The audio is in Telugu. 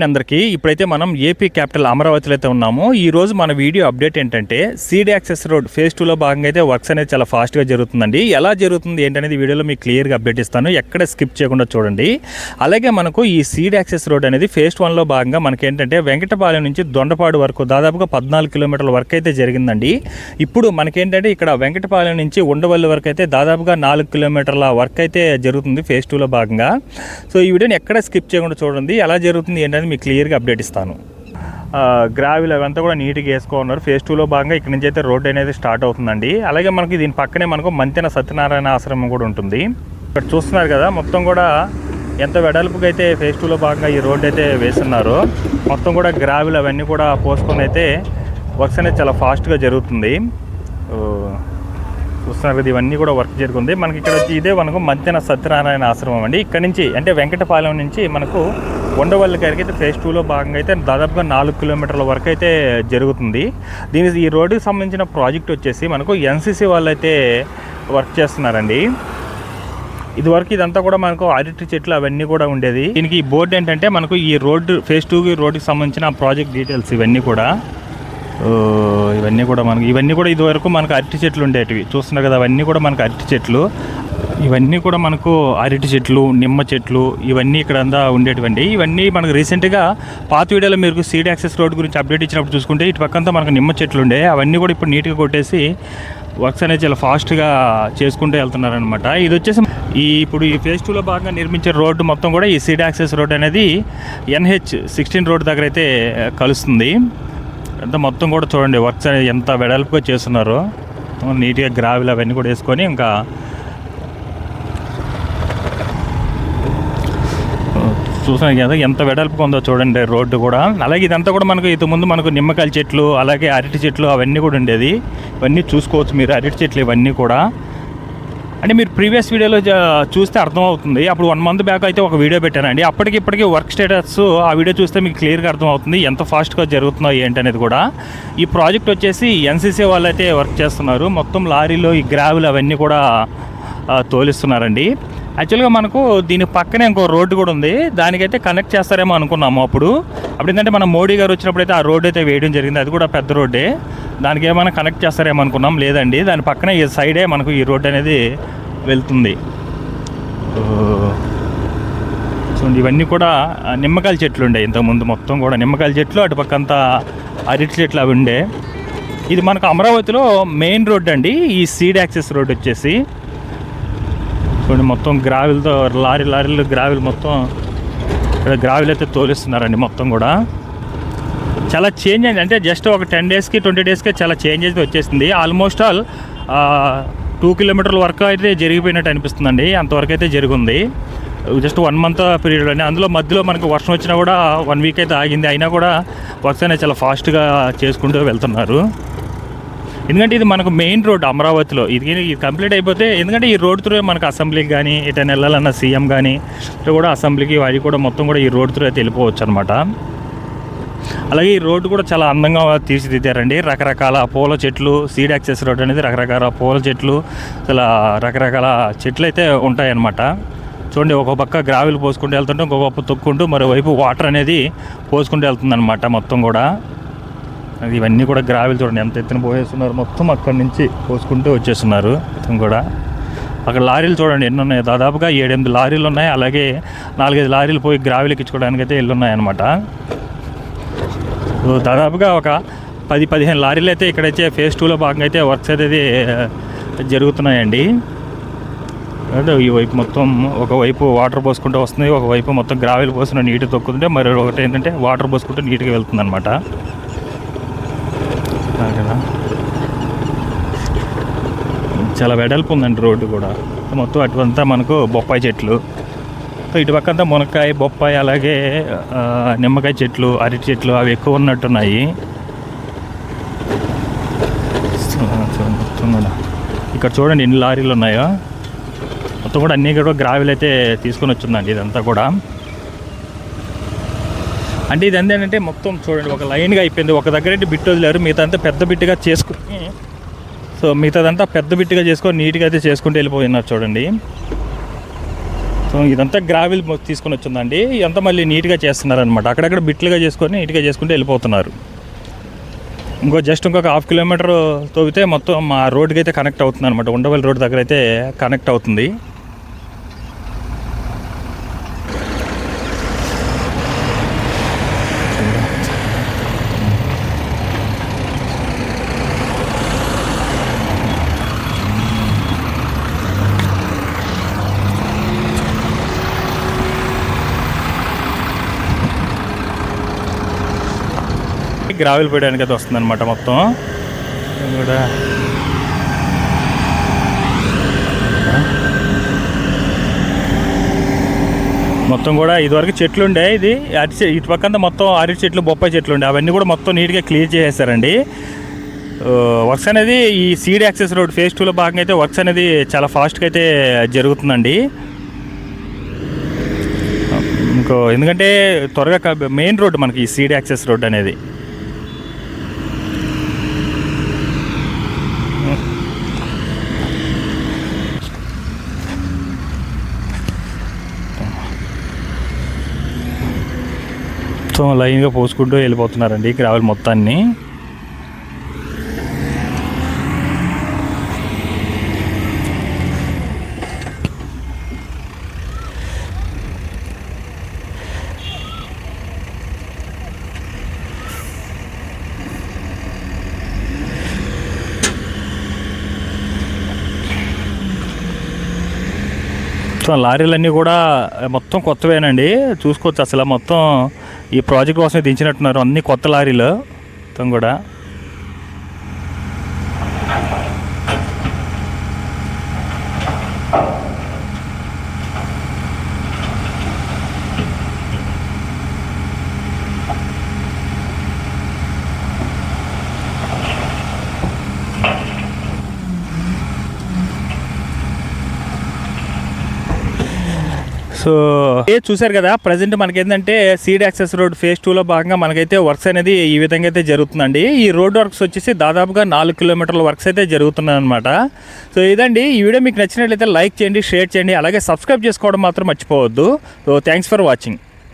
అందరికీ ఇప్పుడైతే మనం ఏపీ క్యాపిటల్ అమరావతిలో అయితే ఉన్నాము. ఈ రోజు మన వీడియో అప్డేట్ ఏంటంటే సీడ్ యాక్సెస్ రోడ్ ఫేజ్ 2లో భాగంగా అయితే వర్క్స్ అనేది చాలా ఫాస్ట్గా జరుగుతుందండి. ఎలా జరుగుతుంది ఏంటనేది వీడియోలో మీకు క్లియర్గా అప్డేట్ ఇస్తాను, ఎక్కడ స్కిప్ చేయకుండా చూడండి. అలాగే మనకు ఈ సీడ్ యాక్సెస్ రోడ్ అనేది ఫేజ్ 1లో భాగంగా మనకి ఏంటంటే వెంకటపాలెం నుంచి దొండపాడు వరకు దాదాపుగా 14 కిలోమీటర్ల వర్క్ అయితే జరిగిందండి. ఇప్పుడు మనకేంటంటే ఇక్కడ వెంకటపాలెం నుంచి ఉండవల్లి వరకు అయితే దాదాపుగా 4 కిలోమీటర్ల వర్క్ అయితే జరుగుతుంది ఫేజ్ 2లో భాగంగా. సో ఈ వీడియోని ఎక్కడ స్కిప్ చేయకుండా చూడండి, ఎలా జరుగుతుంది ఏంటనేది మీకు క్లియర్గా అప్డేట్ ఇస్తాను. గ్రావిల్ అవంతా కూడా నీట్గా వేసుకోన్నారు. ఫేజ్ 2లో భాగంగా ఇక్కడ నుంచి అయితే రోడ్ అనేది స్టార్ట్ అవుతుందండి. అలాగే మనకి దీని పక్కనే మనకు మంతెన సత్యనారాయణ ఆశ్రమం కూడా ఉంటుంది. ఇక్కడ చూస్తున్నారు కదా, మొత్తం కూడా ఎంత వెడల్పుగా అయితే ఫేజ్ 2లో భాగంగా ఈ రోడ్ అయితే వేస్తున్నారు. మొత్తం కూడా గ్రావిల్ అవన్నీ కూడా పోసుకొని అయితే వర్క్స్ అనేది చాలా ఫాస్ట్గా జరుగుతుంది. చూస్తున్నారు కదా, ఇవన్నీ కూడా వర్క్ జరుగుతుంది. మనకి ఇక్కడ వచ్చి ఇదే మనకు మంతెన సత్యనారాయణ ఆశ్రమం అండి. ఇక్కడ నుంచి అంటే వెంకటపాలెం నుంచి మనకు ఉండవల్లి గారికి అయితే ఫేజ్ 2లో భాగంగా అయితే దాదాపుగా 4 కిలోమీటర్ల వరకు అయితే జరుగుతుంది. ఈ రోడ్డుకి సంబంధించిన ప్రాజెక్ట్ వచ్చేసి మనకు ఎన్సీసీ వాళ్ళు అయితే వర్క్ చేస్తున్నారండి. ఇదివరకు ఇదంతా కూడా మనకు అరటి చెట్లు అవన్నీ కూడా ఉండేది. దీనికి ఈ బోర్డు ఏంటంటే మనకు ఈ రోడ్డు ఫేజ్ 2 రోడ్డుకి సంబంధించిన ప్రాజెక్ట్ డీటెయిల్స్ ఇవన్నీ కూడా ఇదివరకు మనకు అరటి చెట్లు ఉండేటివి. చూస్తున్నారు కదా, అవన్నీ కూడా మనకు అరటి చెట్లు. ఇవన్నీ కూడా మనకు అరటి చెట్లు, నిమ్మ చెట్లు ఇవన్నీ ఇక్కడ అంతా ఉండేటివండి. ఇవన్నీ మనకు రీసెంట్గా పాత వీడియోలో మీరు సీడ్ యాక్సెస్ రోడ్ గురించి అప్డేట్ ఇచ్చినప్పుడు చూసుకుంటే ఇటు పక్కంతా మనకు నిమ్మ చెట్లు ఉండే, అవన్నీ కూడా ఇప్పుడు నీట్గా కొట్టేసి వర్క్స్ అనేది చాలా ఫాస్ట్గా చేసుకుంటూ వెళ్తున్నారనమాట. ఇది వచ్చేసి ఇప్పుడు ఈ ఫేజ్ 2లో భాగంగా నిర్మించే రోడ్డు మొత్తం కూడా ఈ సీడ్ యాక్సెస్ రోడ్ అనేది NH16 రోడ్ దగ్గర అయితే కలుస్తుంది. అంతా మొత్తం కూడా చూడండి వర్క్స్ అనేది ఎంత వెడల్పుగా చేస్తున్నారో. నీట్గా గ్రావిల్ అవన్నీ కూడా వేసుకొని ఇంకా చూసాను కదా ఎంత వెడల్పుగా ఉందో చూడండి రోడ్డు కూడా. అలాగే ఇదంతా కూడా మనకు ఇంతకుముందు మనకు నిమ్మకాయల చెట్లు అలాగే అరటి చెట్లు అవన్నీ కూడా ఉండేది. ఇవన్నీ చూసుకోవచ్చు మీరు, అరటి చెట్లు ఇవన్నీ కూడా. అంటే మీరు ప్రీవియస్ వీడియోలో చూస్తే అర్థమవుతుంది. అప్పుడు 1 మంత్ బ్యాక్ అయితే ఒక వీడియో పెట్టానండి. ఇప్పటికీ వర్క్ స్టేటస్ ఆ వీడియో చూస్తే మీకు క్లియర్గా అర్థమవుతుంది ఎంత ఫాస్ట్గా జరుగుతుందో ఏంటనేది కూడా. ఈ ప్రాజెక్ట్ వచ్చేసి ఎన్సీసీ వాళ్ళు అయితే వర్క్ చేస్తున్నారు. మొత్తం లారీలో ఈ గ్రావెల్ అవన్నీ కూడా తోలిస్తున్నారండి. యాక్చువల్గా మనకు దీని పక్కనే ఇంకో రోడ్డు కూడా ఉంది, దానికైతే కనెక్ట్ చేస్తారేమో అనుకున్నాము. అప్పుడు ఏంటంటే మన మోడీ గారు వచ్చినప్పుడు అయితే ఆ రోడ్డు అయితే వేయడం జరిగింది. అది కూడా పెద్ద రోడ్డే, దానికి ఏమైనా కనెక్ట్ చేస్తారేమో అనుకున్నాం. లేదండి, దాని పక్కనే ఈ సైడే మనకు ఈ రోడ్డు అనేది వెళ్తుంది. చూడండి ఇవన్నీ కూడా నిమ్మకాయల చెట్లు ఉండే ఇంతకుముందు, మొత్తం కూడా నిమ్మకాయల చెట్లు, అటు పక్కంతా అరటి చెట్లు అవి ఉండే. ఇది మనకు అమరావతిలో మెయిన్ రోడ్డు అండి ఈ సీడ్ యాక్సెస్ రోడ్ వచ్చేసి. చూడండి మొత్తం గ్రావిల్తో లారీలు గ్రావిల్ మొత్తం ఇక్కడ గ్రావిల్ అయితే తోలిస్తున్నారండి. మొత్తం కూడా చాలా చేంజ్ అయింది. అంటే జస్ట్ ఒక 10 డేస్కి 20 డేస్కి చాలా చేంజ్ అయితే వచ్చేసింది. ఆల్మోస్ట్ ఆల్ 2 కిలోమీటర్ల వరకు అయితే జరిగిపోయినట్టు అనిపిస్తుందండి. అంతవరకు అయితే జరిగింది. జస్ట్ 1 మంత్ పీరియడ్ అండి. అందులో మధ్యలో మనకు వర్షం వచ్చినా కూడా 1 వీక్ అయితే ఆగింది. అయినా కూడా వర్క్స్ అనేది చాలా ఫాస్ట్గా చేసుకుంటూ వెళ్తున్నారు. ఎందుకంటే ఇది మనకు మెయిన్ రోడ్ అమరావతిలో. ఇది కంప్లీట్ అయిపోతే, ఎందుకంటే ఈ రోడ్ త్రూ మనకు అసెంబ్లీకి కానీ ఎటైనా వెళ్ళాలన్న సీఎం కానీ కూడా అసెంబ్లీకి అవి కూడా మొత్తం కూడా ఈ రోడ్ త్రూ అయితే వెళ్ళిపోవచ్చు అనమాట. అలాగే ఈ రోడ్డు కూడా చాలా అందంగా తీర్చిదిద్దారండి. రకరకాల పూల చెట్లు, సీడ్ యాక్సెస్ రోడ్ అనేది రకరకాల పూల చెట్లు, చాలా రకరకాల చెట్లు అయితే ఉంటాయన్నమాట. చూడండి ఒక పక్క గ్రావిల్ పోసుకుంటూ వెళ్తుంటే ఇంకొక పక్క తొక్కుంటూ మరోవైపు వాటర్ అనేది పోసుకుంటూ వెళ్తుందన్నమాట మొత్తం కూడా. ఇవన్నీ కూడా గ్రావిల్ చూడండి ఎంత ఎత్తున పోసేస్తున్నారు. మొత్తం అక్కడి నుంచి పోసుకుంటూ వచ్చేస్తున్నారు మొత్తం కూడా. అక్కడ లారీలు చూడండి ఎన్ని ఉన్నాయి, దాదాపుగా 7-8 లారీలు ఉన్నాయి. అలాగే 4-5 లారీలు పోయి గ్రావిల్ ఎక్కించుకోవడానికి అయితే ఉన్నాయన్నమాట. దాదాపుగా ఒక 10-15 లారీలు అయితే ఇక్కడైతే ఫేజ్ 2లో భాగంగా అయితే వర్క్స్ అయితే జరుగుతున్నాయండి. ఈ వైపు మొత్తం ఒకవైపు వాటర్ పోసుకుంటూ వస్తుంది, ఒకవైపు మొత్తం గ్రావిల్ పోసుకుని నీట్గా తొక్కుతుంటే మరి ఒకటి ఏంటంటే వాటర్ పోసుకుంటూ నీట్గా వెళ్తుంది అనమాట. చాలా వెడల్పు ఉందండి రోడ్డు కూడా. మొత్తం అటువంతా మనకు బొప్పాయి చెట్లు, ఇటు పక్కంతా మునక్కాయ, బొప్పాయి, అలాగే నిమ్మకాయ చెట్లు, అరటి చెట్లు అవి ఎక్కువ ఉన్నట్టున్నాయి. ఇక్కడ చూడండి ఎన్ని లారీలు ఉన్నాయో. మొత్తం కూడా అన్నీ కూడా గ్రావిల్ అయితే తీసుకొని వచ్చిందండి ఇదంతా కూడా. అంటే ఇది ఏంటంటే మొత్తం చూడండి ఒక లైన్గా అయిపోయింది. ఒక దగ్గర అయితే బిట్ వదిలేరు, మిగతాదంతా పెద్ద బిట్టుగా చేసుకుని, మిగతాదంతా పెద్ద బిట్టుగా చేసుకొని నీట్గా అయితే చేసుకుంటూ వెళ్ళిపోయినారు చూడండి. సో ఇదంతా గ్రావిల్ తీసుకొని వచ్చిందండి. ఇదంతా మళ్ళీ నీట్గా చేస్తున్నారనమాట. అక్కడక్కడ బిట్లుగా చేసుకొని నీట్గా చేసుకుంటూ వెళ్ళిపోతున్నారు. ఇంకొక ½ కిలోమీటర్ తవ్వితే మొత్తం మా రోడ్డుకి అయితే కనెక్ట్ అవుతుంది అనమాట. ఉండవల్లి రోడ్ దగ్గర అయితే కనెక్ట్ అవుతుంది. గ్రావెల్ పోయడానికి అయితే వస్తుంది అనమాట. మొత్తం కూడా ఇదివరకు చెట్లు ఉండే, ఇది ఇటు పక్కంతా మొత్తం అరటి చెట్లు, బొప్పాయి చెట్లు ఉండే, అవన్నీ కూడా మొత్తం నీట్గా క్లియర్ చేసేసారండి. వర్క్స్ అనేది ఈ సీడ్ యాక్సెస్ రోడ్ ఫేజ్ 2లో భాగంగా అయితే వర్క్స్ అనేది చాలా ఫాస్ట్గా అయితే జరుగుతుందండి. ఎందుకంటే త్వరగా మెయిన్ రోడ్ మనకి ఈ సీడ్ యాక్సెస్ రోడ్ అనేది. మొత్తం లైన్గా పోసుకుంటూ వెళ్ళిపోతున్నారండి గ్రావెల్ మొత్తాన్ని. లారీలన్నీ కూడా మొత్తం కొత్తవేనండి. చూసుకోవచ్చు అసలు మొత్తం ఈ ప్రాజెక్ట్ కోసమే దించినట్టున్నారు. అన్ని కొత్త లారీలు మొత్తం కూడా. సో చూసారు కదా, ప్రజెంట్ మనకేంటంటే సీడ్ యాక్సెస్ రోడ్ ఫేజ్ 2లో భాగంగా మనకైతే వర్క్స్ అనేది ఈ విధంగా అయితే జరుగుతుందండి. ఈ రోడ్ వర్క్స్ వచ్చేసి దాదాపుగా 4 కిలోమీటర్ల వర్క్స్ అయితే జరుగుతున్నాయి అనమాట. సో ఇదండి, ఈ వీడియో మీకు నచ్చినట్లయితే లైక్ చేయండి, షేర్ చేయండి, అలాగే సబ్స్క్రైబ్ చేసుకోవడం మాత్రం మర్చిపోవద్దు. So thanks for watching.